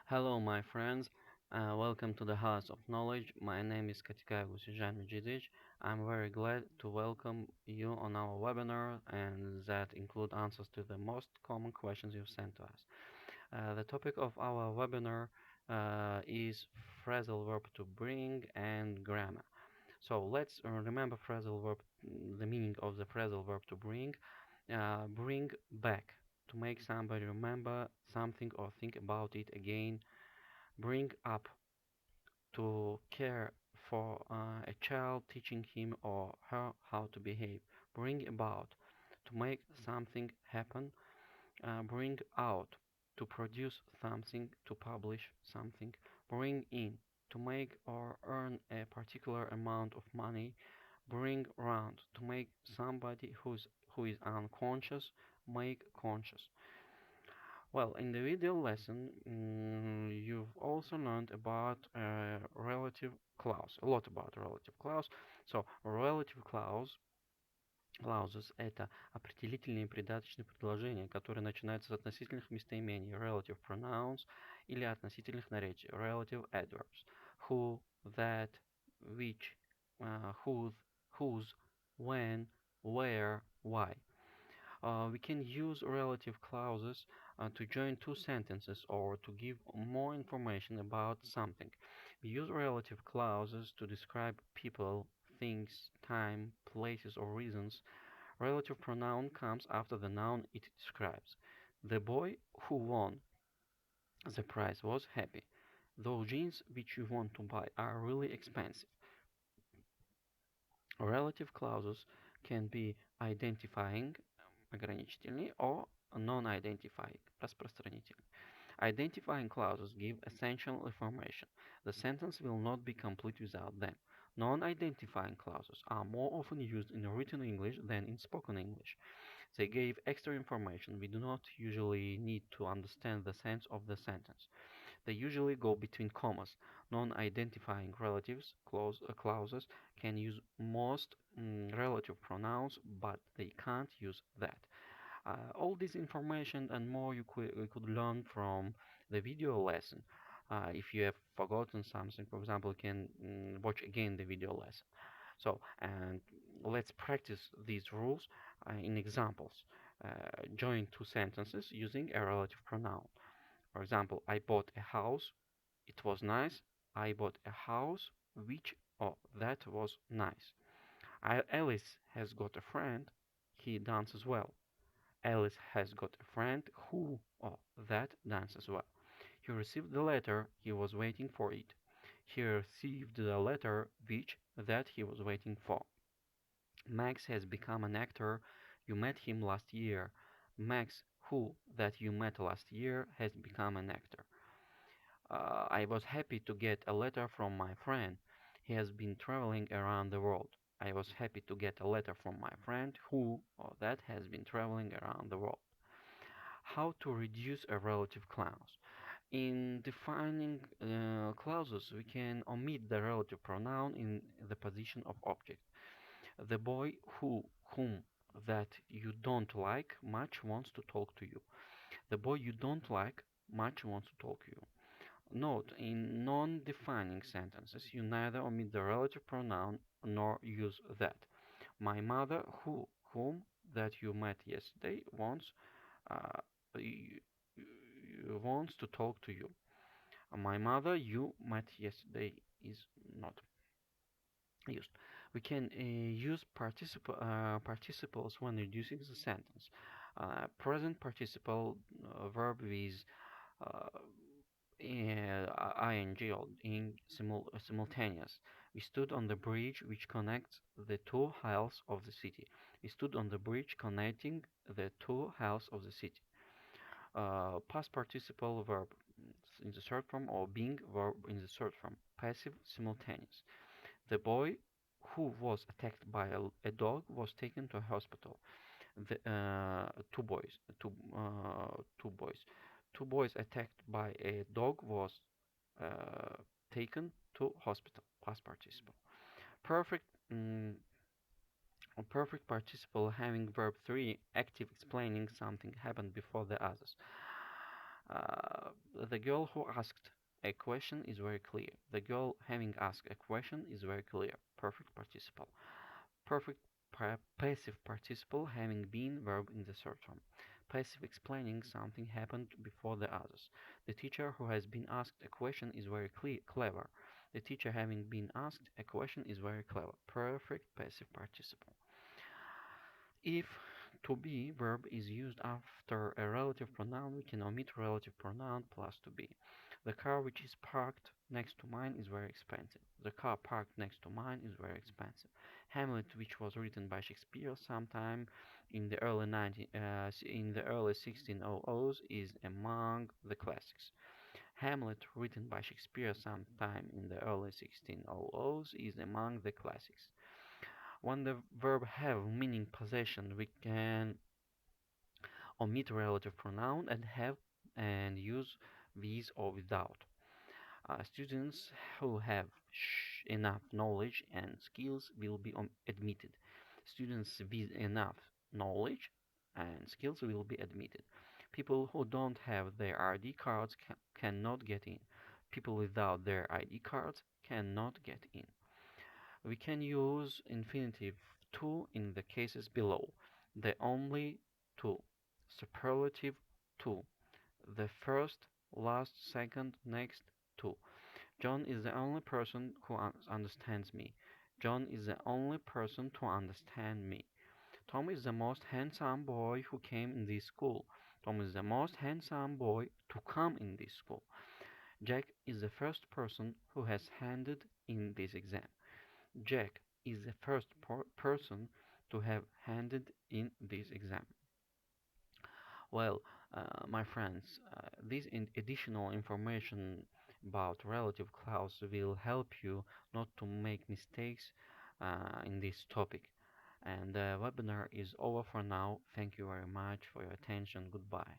Hello, my friends. Welcome to the House of Knowledge. My name is Kатekаев Г.М. I'm very glad to welcome you on our webinar, and that include answers to the most common questions you've sent to us. The topic of our webinar is phrasal verb to bring and grammar. So let's remember phrasal verb, the meaning of the phrasal verb to bring. Bring back, to make somebody remember something or think about it again. Bring up, to care for a child, teaching him or her how to behave. Bring about, to make something happen. Bring out, to produce something, to publish something. Bring in, to make or earn a particular amount of money. Bring round, to make somebody who is unconscious make conscious. Well, in the video lesson, you've also learned about relative clause, a lot about relative clause. So, relative clauses — это определительные и придаточные предложения, которые начинаются с относительных местоимений, relative pronouns, или относительных наречий, relative adverbs. Who, that, which, whose, whose, when, where, why. We can use relative clauses to join two sentences or to give more information about something. We use relative clauses to describe people, things, time, places, or reasons. Relative pronoun comes after the noun it describes. The boy who won the prize was happy. Those jeans which you want to buy are really expensive. Relative clauses can be identifying, ограничительный, or non-identifying, распространительный. Identifying clauses give essential information. The sentence will not be complete without them. Non-identifying clauses are more often used in written English than in spoken English. They give extra information. We do not usually need to understand the sense of the sentence. They usually go between commas. Non-identifying clauses can use most relative pronouns, but they can't use that. All this information and more you could learn from the video lesson. If you have forgotten something, for example, you can watch again the video lesson. So, and let's practice these rules in examples. Join two sentences using a relative pronoun. For example, I bought a house. It was nice. I bought a house which, oh, that was nice. Alice has got a friend. He dances well. Alice has got a friend who, oh, that dances well. He received the letter. He was waiting for it. He received the letter which that he was waiting for. Max has become an actor. You met him last year. Max, who that you met last year, has become an actor. I was happy to get a letter from my friend. He has been traveling around the world. I was happy to get a letter from my friend who, or that, has been traveling around the world. How to reduce a relative clause? In defining clauses, we can omit the relative pronoun in the position of object. The boy whom that you don't like much wants to talk to you. The boy you don't like much wants to talk to you. Note, in non-defining sentences, you neither omit the relative pronoun nor use that. My mother, whom that you met yesterday, uh, wants to talk to you. My mother, you met yesterday, is not used. We can use participles when reducing the sentence. Present participle verb with uh, ing or in simultaneous. We stood on the bridge which connects the two halves of the city. We stood on the bridge connecting the two halves of the city. Past participle verb in the third form or being verb in the third form. Passive simultaneous. The boy who was attacked by a dog was taken to a hospital. Two boys, two boys, two boys attacked by a dog was uh, taken to hospital. Past participle. Perfect. A perfect participle having verb 3 active explaining something happened before the others. Uh, the girl who asked a question is very clear. The girl having asked a question is very clear. Perfect participle. Perfect passive participle having been verb in the third form. Passive explaining something happened before the others. The teacher who has been asked a question is very clever. The teacher having been asked a question is very clever. Perfect passive participle. If to be verb is used after a relative pronoun, we can omit relative pronoun plus to be. The car which is parked next to mine is very expensive. The car parked next to mine is very expensive. Hamlet, which was written by Shakespeare sometime in the early 1600s, is among the classics. Hamlet, written by Shakespeare sometime in the early 1600s, is among the classics. When the verb have meaning possession, we can omit relative pronoun and have and use with or without. Students who have enough knowledge and skills will be admitted. Students with enough knowledge and skills will be admitted. People who don't have their ID cards cannot get in. People without their ID cards cannot get in. We can use infinitive to in the cases below. The only to, superlative to, the first, last, second, next to. John is the only person who understands me. John is the only person to understand me. Tom is the most handsome boy who came in this school. Tom is the most handsome boy to come in this school. Jack is the first person who has handed in this exam. Jack is the first person to have handed in this exam. Well, my friends, this additional information about relative clause will help you not to make mistakes in this topic. And the webinar is over for now. Thank you very much for your attention. Goodbye.